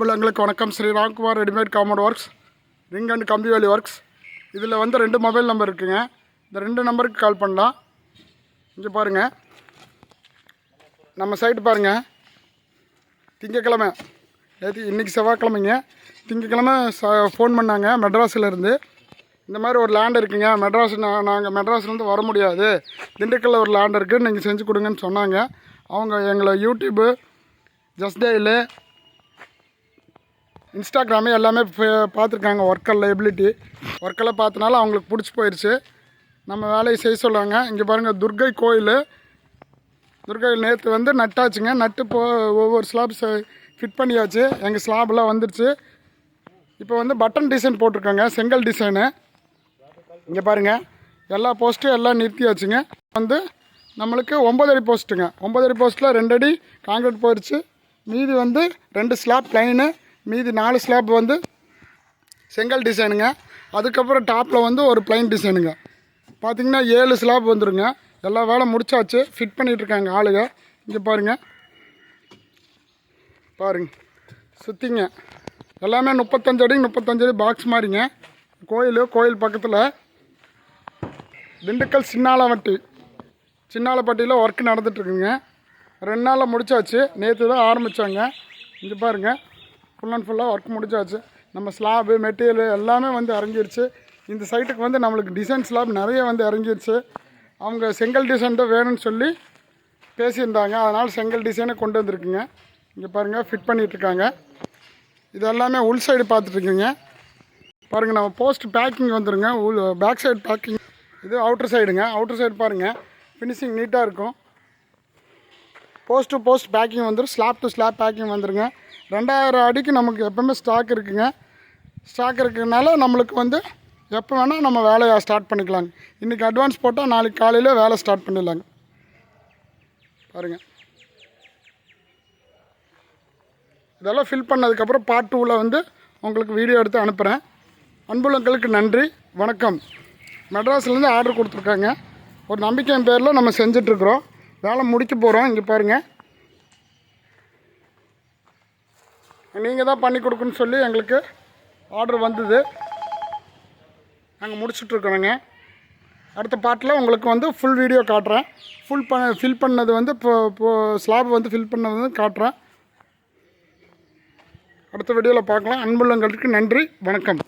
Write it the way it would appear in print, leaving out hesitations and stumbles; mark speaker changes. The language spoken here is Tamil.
Speaker 1: எங்களுக்கு வணக்கம். Shri Ramkumar readymade compound works, ring and கம்பி வேலி ஒர்க்ஸ். இதில் வந்து 2 மொபைல் நம்பர் இருக்குங்க. இந்த 2 நம்பருக்கு கால் பண்ணலாம். இங்கே பாருங்கள், நம்ம சைட்டு பாருங்கள். திங்கக்கிழமை இன்றைக்கி செவ்வாய்க்கிழமைங்க. திங்கக்கிழமை ஃபோன் பண்ணாங்க மெட்ராஸிலேருந்து. இந்த மாதிரி ஒரு லேண்ட் இருக்குங்க மெட்ராஸ். நாங்கள் மெட்ராஸ்லேருந்து வர முடியாது, திண்டுக்கல்லில் ஒரு லேண்ட் இருக்குது, நீங்கள் செஞ்சு கொடுங்கன்னு சொன்னாங்க. அவங்க எங்களை யூடியூப்பு, ஜஸ்டைலு, இன்ஸ்டாகிராமு எல்லாமே பார்த்துருக்காங்க. ஒர்க்கெல்லாம் பார்த்தனால அவங்களுக்கு பிடிச்சி போயிடுச்சு. நம்ம வேலையை செய்ய சொல்லுவாங்க. இங்கே பாருங்கள், துர்கை கோயில் நேற்று வந்து நட்டாச்சுங்க. நட்டு ஒவ்வொரு ஸ்லாப் ஃபிட் பண்ணியாச்சு. எங்கள் ஸ்லாப்லாம் வந்துடுச்சு. இப்போ வந்து பட்டன் டிசைன் போட்டிருக்காங்க, செங்கல் டிசைனு. இங்கே பாருங்கள், எல்லா போஸ்ட்டும் எல்லாம் நிறுத்தியாச்சுங்க. வந்து நம்மளுக்கு 9 அடி போஸ்ட்டுங்க. 9 அடி போஸ்ட்டில் 2 அடி காங்கிரீட் போயிடுச்சு. மீதி வந்து 2 ஸ்லாப் ப்ளைனு, மீதி 4 ஸ்லாப் வந்து செங்கல் டிசைனுங்க. அதுக்கப்புறம் டாப்பில் வந்து ஒரு ப்ளைன் டிசைனுங்க. பார்த்திங்கன்னா 7 ஸ்லாப் வந்துடுங்க. எல்லா வேலை முடிச்சாச்சு, ஃபிட் பண்ணிகிட்ருக்காங்க ஆளுங்க. இங்கே பாருங்கள் சுற்றிங்க எல்லாமே 35 அடி பாக்ஸ் மாதிரிங்க. கோயில் பக்கத்தில் திண்டுக்கல் சின்னாலப்பட்டியில் ஒர்க் நடந்துகிட்ருக்குங்க. 2 நாளில் முடிச்சாச்சு. நேற்று தான் ஆரம்பித்தாங்க. இங்கே பாருங்கள், ஃபுல்லாக ஒர்க் முடிச்சாச்சு. நம்ம ஸ்லாபு மெட்டீரியல் எல்லாமே வந்து இறங்கிடுச்சு. இந்த சைட்டுக்கு வந்து நம்மளுக்கு டிசைன் ஸ்லாப் நிறைய வந்து இறங்கிடுச்சு. அவங்க செங்கல் டிசைன் தான் வேணும்னு சொல்லி பேசியிருந்தாங்க. அதனால் செங்கல் டிசைனை கொண்டு வந்திருக்குங்க. இங்கே பாருங்கள், ஃபிட் பண்ணிகிட்ருக்காங்க. இது எல்லாமே உள் சைடு பார்த்துட்ருக்கீங்க. பாருங்கள், நம்ம போஸ்ட் பேக்கிங் வந்துடுங்க. பேக் சைடு பேக்கிங், இது அவுட்ரு சைடுங்க. அவுட்ரு சைடு பாருங்கள், ஃபினிஷிங் நீட்டாக இருக்கும். போஸ்ட் டு போஸ்ட் பேக்கிங் வந்துடும், ஸ்லாப் டு ஸ்லாப் பேக்கிங் வந்துடுங்க. 2000 அடிக்கு நமக்கு எப்போவுமே ஸ்டாக் இருக்குதுங்க. ஸ்டாக் இருக்கிறதுனால நம்மளுக்கு வந்து எப்போ வேணால் நம்ம வேலையை ஸ்டார்ட் பண்ணிக்கலாங்க. இன்றைக்கி அட்வான்ஸ் போட்டால் நாளைக்கு காலையில் வேலை ஸ்டார்ட் பண்ணிடலாங்க. பாருங்கள், இதெல்லாம் ஃபில் பண்ணதுக்கப்புறம் பார்ட் 2ல் வந்து உங்களுக்கு வீடியோ எடுத்து அனுப்புகிறேன். அன்புள்ளங்களுக்கு நன்றி, வணக்கம். மெட்ராஸ்லேருந்து ஆர்டர் கொடுத்துருக்காங்க. ஒரு நம்பிக்கையின் பேரில் நம்ம செஞ்சிட்ருக்குறோம். வேலை முடிக்க போகிறோம். இங்கே பாருங்கள், நீங்கள் தான் பண்ணி கொடுக்குன்னு சொல்லி எங்களுக்கு ஆர்டர் வந்தது. நாங்கள் முடிச்சுட்ருக்குறோங்க. அடுத்த பார்ட்டில் உங்களுக்கு வந்து ஃபுல் வீடியோ காட்டுறேன். ஃபில் பண்ணது வந்து இப்போ ஸ்லாப் வந்து ஃபில் பண்ணது வந்து காட்டுறேன். அடுத்த வீடியோவில் பார்க்கலாம். அன்புள்ளங்களுக்கு நன்றி, வணக்கம்.